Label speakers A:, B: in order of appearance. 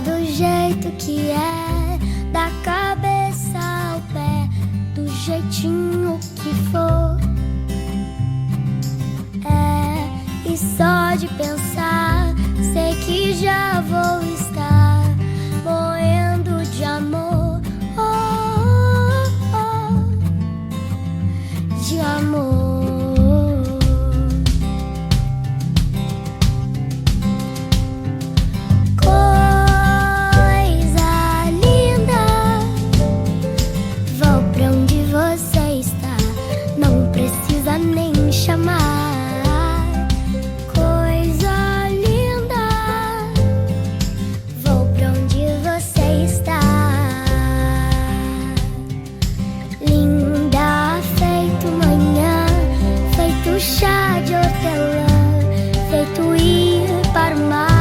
A: do jeito que é, da cabeça ao pé, do jeitinho que for. E só de pensar, sei que já vou estar morrendo de amor, de amor. Coisa linda, vou pra onde você está, não precisa nem chamar. Chá de hortelã, feito ir para o mar.